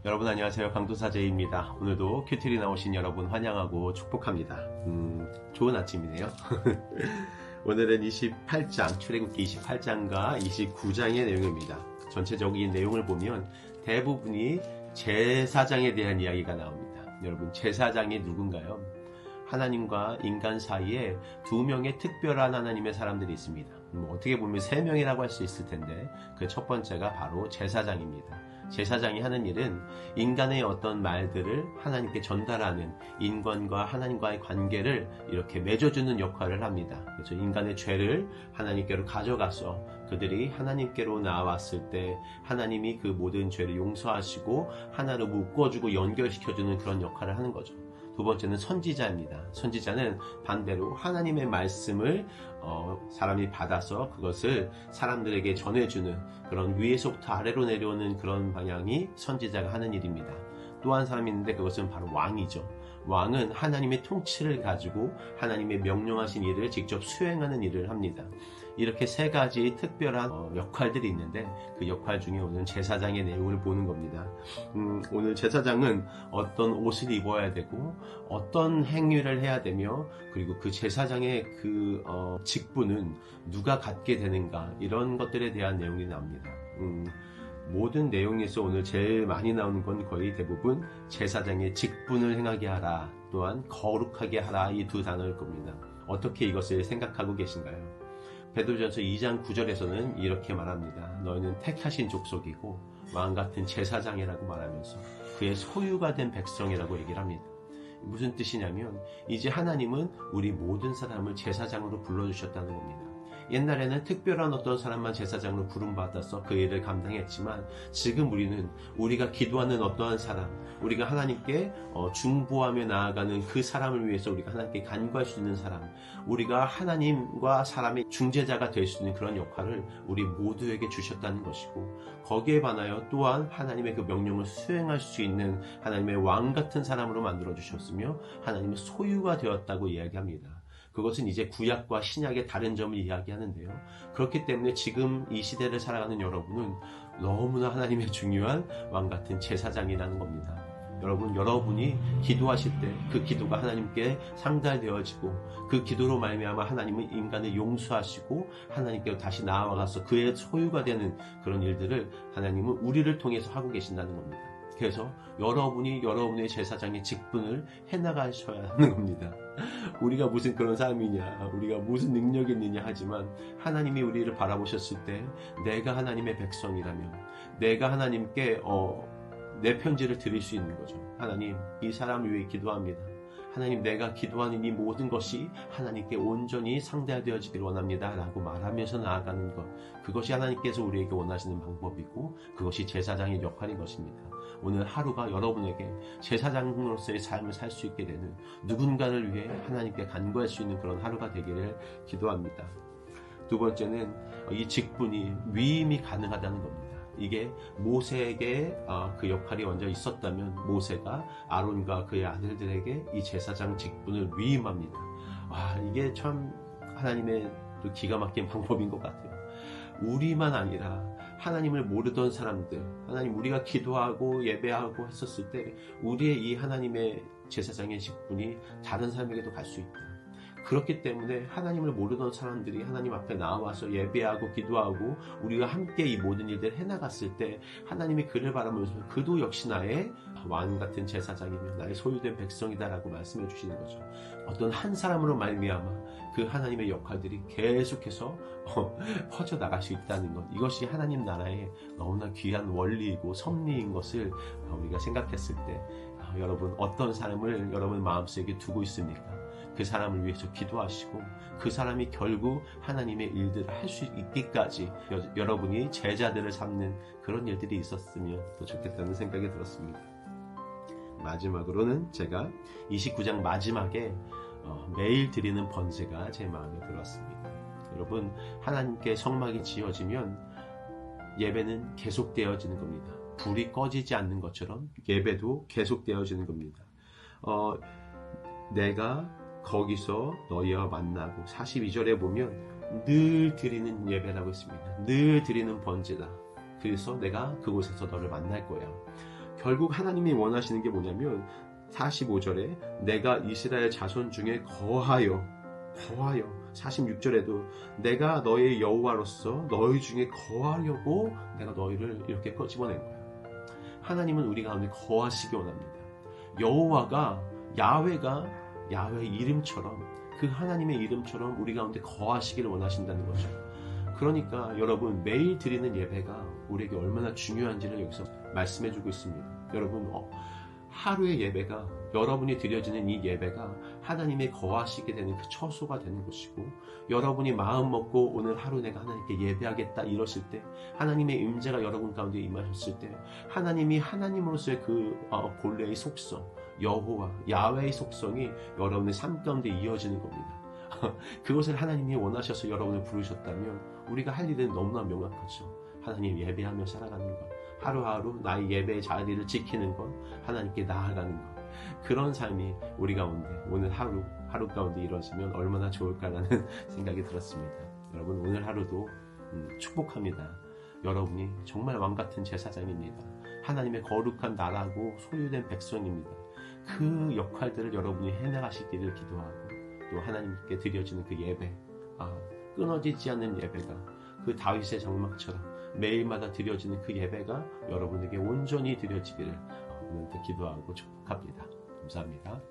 여러분 안녕하세요. 강도사제입니다. 오늘도 큐티리 나오신 여러분 환영하고 축복합니다. 좋은 아침이네요. 오늘은 28장, 출애굽기 28장과 29장의 내용입니다. 전체적인 내용을 보면 대부분이 제사장에 대한 이야기가 나옵니다. 여러분, 제사장이 누군가요? 하나님과 인간 사이에 두 명의 특별한 하나님의 사람들이 있습니다. 어떻게 보면 세 명이라고 할 수 있을 텐데 그 첫 번째가 바로 제사장입니다. 제사장이 하는 일은 인간의 어떤 말들을 하나님께 전달하는, 인간과 하나님과의 관계를 이렇게 맺어주는 역할을 합니다. 그래서 인간의 죄를 하나님께로 가져가서 그들이 하나님께로 나왔을 때 하나님이 그 모든 죄를 용서하시고 하나로 묶어주고 연결시켜주는 그런 역할을 하는 거죠. 두 번째는 선지자입니다. 선지자는 반대로 하나님의 말씀을 사람이 받아서 그것을 사람들에게 전해주는, 그런 위에서부터 아래로 내려오는 그런 방향이 선지자가 하는 일입니다. 또 한 사람이 있는데 그것은 바로 왕이죠. 왕은 하나님의 통치를 가지고 하나님의 명령하신 일을 직접 수행하는 일을 합니다. 이렇게 세 가지 특별한 역할들이 있는데 그 역할 중에 오늘 제사장의 내용을 보는 겁니다. 오늘 제사장은 어떤 옷을 입어야 되고 어떤 행위를 해야 되며, 그리고 그 제사장의 그 직분은 누가 갖게 되는가, 이런 것들에 대한 내용이 나옵니다. 모든 내용에서 오늘 제일 많이 나오는 건 거의 대부분 제사장의 직분을 행하게 하라, 또한 거룩하게 하라, 이 두 단어일 겁니다. 어떻게 이것을 생각하고 계신가요? 베드로전서 2장 9절에서는 이렇게 말합니다. 너희는 택하신 족속이고 왕같은 제사장이라고 말하면서 그의 소유가 된 백성이라고 얘기를 합니다. 무슨 뜻이냐면 이제 하나님은 우리 모든 사람을 제사장으로 불러주셨다는 겁니다. 옛날에는 특별한 어떤 사람만 제사장으로 부름받아서 그 일을 감당했지만 지금 우리는 우리가 기도하는 어떠한 사람, 우리가 하나님께 중보하며 나아가는 그 사람을 위해서 우리가 하나님께 간구할 수 있는 사람, 우리가 하나님과 사람의 중재자가 될 수 있는 그런 역할을 우리 모두에게 주셨다는 것이고, 거기에 반하여 또한 하나님의 그 명령을 수행할 수 있는 하나님의 왕 같은 사람으로 만들어 주셨으며 하나님의 소유가 되었다고 이야기합니다. 그것은 이제 구약과 신약의 다른 점을 이야기하는데요. 그렇기 때문에 지금 이 시대를 살아가는 여러분은 너무나 하나님의 중요한 왕같은 제사장이라는 겁니다. 여러분, 여러분이 기도하실 때 그 기도가 하나님께 상달되어지고 그 기도로 말미암아 하나님은 인간을 용서하시고 하나님께 다시 나아가서 그의 소유가 되는 그런 일들을 하나님은 우리를 통해서 하고 계신다는 겁니다. 그래서 여러분이 여러분의 제사장의 직분을 해나가셔야 하는 겁니다. 우리가 무슨 그런 사람이냐, 우리가 무슨 능력이 있느냐 하지만 하나님이 우리를 바라보셨을 때 내가 하나님의 백성이라면 내가 하나님께 내 편지를 드릴 수 있는 거죠. 하나님, 이 사람을 위해 기도합니다. 하나님, 내가 기도하는 이 모든 것이 하나님께 온전히 상대되어지기를 원합니다 라고 말하면서 나아가는 것, 그것이 하나님께서 우리에게 원하시는 방법이고 그것이 제사장의 역할인 것입니다. 오늘 하루가 여러분에게 제사장으로서의 삶을 살 수 있게 되는, 누군가를 위해 하나님께 간구할 수 있는 그런 하루가 되기를 기도합니다. 두 번째는 이 직분이 위임이 가능하다는 겁니다. 이게 모세에게 그 역할이 먼저 있었다면 모세가 아론과 그의 아들들에게 이 제사장 직분을 위임합니다. 이게 참 하나님의 또 기가 막힌 방법인 것 같아요. 우리만 아니라 하나님을 모르던 사람들, 하나님, 우리가 기도하고 예배하고 했었을 때 우리의 이 하나님의 제사장의 직분이 다른 사람에게도 갈 수 있다. 그렇기 때문에 하나님을 모르던 사람들이 하나님 앞에 나와서 예배하고 기도하고 우리가 함께 이 모든 일들을 해나갔을 때 하나님이 그를 바라보면서 그도 역시 나의 왕 같은 제사장이며 나의 소유된 백성이다라고 말씀해 주시는 거죠. 어떤 한 사람으로 말미암아 그 하나님의 역할들이 계속해서 퍼져나갈 수 있다는 것, 이것이 하나님 나라의 너무나 귀한 원리이고 섭리인 것을 우리가 생각했을 때 여러분, 어떤 사람을 여러분 마음속에 두고 있습니까? 그 사람을 위해서 기도하시고 그 사람이 결국 하나님의 일들을 할 수 있기까지 여러분이 제자들을 삼는 그런 일들이 있었으면 더 좋겠다는 생각이 들었습니다. 마지막으로는 제가 29장 마지막에 매일 드리는 번제가 제 마음에 들었습니다. 여러분, 하나님께 성막이 지어지면 예배는 계속되어지는 겁니다. 불이 꺼지지 않는 것처럼 예배도 계속되어지는 겁니다. 내가 거기서 너희와 만나고, 42절에 보면 늘 드리는 예배라고 있습니다. 늘 드리는 번제다. 그래서 내가 그곳에서 너를 만날 거야. 결국 하나님이 원하시는 게 뭐냐면 45절에 내가 이스라엘 자손 중에 거하여 46절에도 내가 너의 여호와로서 너희 중에 거하려고 내가 너희를 이렇게 꺼집어낸 거야. 하나님은 우리 가운데 거하시기 원합니다. 여호와가 야훼의 이름처럼 그 하나님의 이름처럼 우리 가운데 거하시기를 원하신다는 거죠. 그러니까 여러분 매일 드리는 예배가 우리에게 얼마나 중요한지를 여기서 말씀해주고 있습니다. 여러분 하루의 예배가 여러분이 드려지는 이 예배가 하나님의 거하시게 되는 그 처소가 되는 것이고 여러분이 마음 먹고 오늘 하루 내가 하나님께 예배하겠다 이러실 때 하나님의 임재가 여러분 가운데 임하셨을 때 하나님이 하나님으로서의 그 본래의 속성 여호와 야훼의 속성이 여러분의 삶 가운데 이어지는 겁니다. 그것을 하나님이 원하셔서 여러분을 부르셨다면 우리가 할 일은 너무나 명확하죠. 하나님 예배하며 살아가는 것, 하루하루 나의 예배의 자리를 지키는 것, 하나님께 나아가는 것, 그런 삶이 우리 가운데 오늘 하루 가운데 이루어지면 얼마나 좋을까라는 생각이 들었습니다. 여러분 오늘 하루도 축복합니다. 여러분이 정말 왕같은 제사장입니다. 하나님의 거룩한 나라고 소유된 백성입니다. 그 역할들을 여러분이 해나가시기를 기도하고 또 하나님께 드려지는 그 예배, 끊어지지 않는 예배가 그 다윗의 장막처럼 매일마다 드려지는 그 예배가 여러분에게 온전히 드려지기를 오늘도 기도하고 축복합니다. 감사합니다.